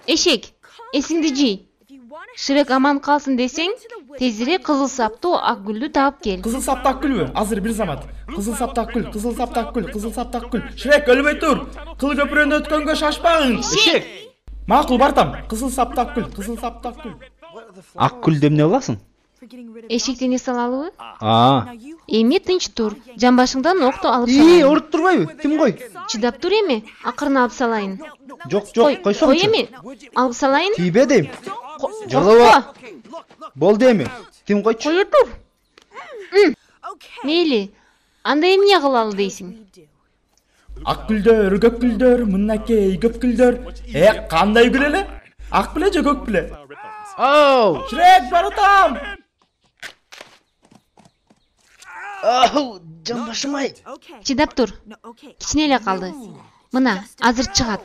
Эшек, эсиңди жий. Шрек аман калсын десең, тезирээк кызыл саптуу ак гүлдү таап кел. Кызыл сапты ак гүлбү? Азыр бир замат. Кызыл сапты ак гүл, кызыл сапты ак гүл, кызыл сапты ак гүл. Шрек өлбөй тур. Кыл көпүрөнү өткөнгө шашпаң. Эшек. Макул бартам. Кызыл сапты ак гүл, кызыл сапты ак гүл. Ак гүлдү эмне кыласың? Эшектен эс алалыбы? Эми тынч тур. Жамбашыңдан окту алып салайын. Уруп турбайбы? Тим кой. Чыдап тур эми, акырын алып салайын. Жок, койсоңчу. Кой эми, алып салайын. Тийбе дейм. Жолоба. Болду эми. Тим койчу. Кое тур. Мейли, анда эмне кылалы дейсиң? Ак гүлдөр, көк гүлдөр, мынакей көп гүлдөр. Кандай гүл эле? Ак беле же көк беле? Оу! Шрек, баратам. Оу, жамбашым-ай. Чыдап тур. Кичине эле калды. Мына, азыр чыгат.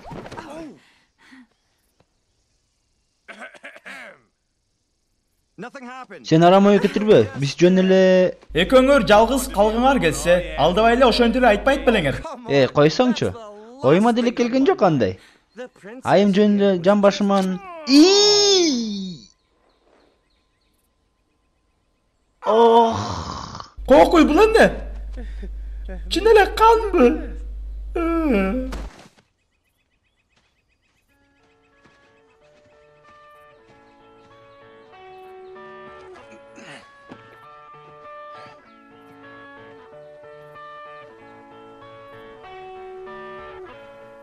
Сен арамай кетирбе. Биз жөн эле Экөөңөр жалгыз калгыңар келсе, алдабай эле ошентип айтпайт белеңер. Койсоңчу. Оюма деле келген жок андай. Айым жөн эле жамбашыман. Кокуй бул эмне? Чын эле канбы?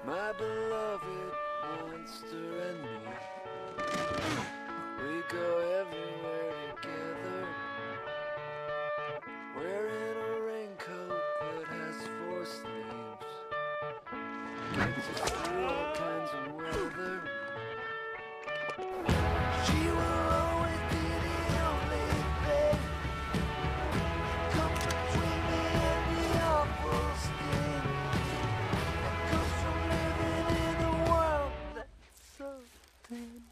My beloved monster and me, we go everywhere together, wearing a raincoat that has 4 sleeves, gets us through all kinds of weather. She will always be the only thing, come between me and the awful sting. Comes from living in a world that's so thin.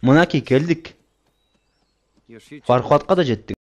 Мынакей келдик. Паркуатка да жеттик.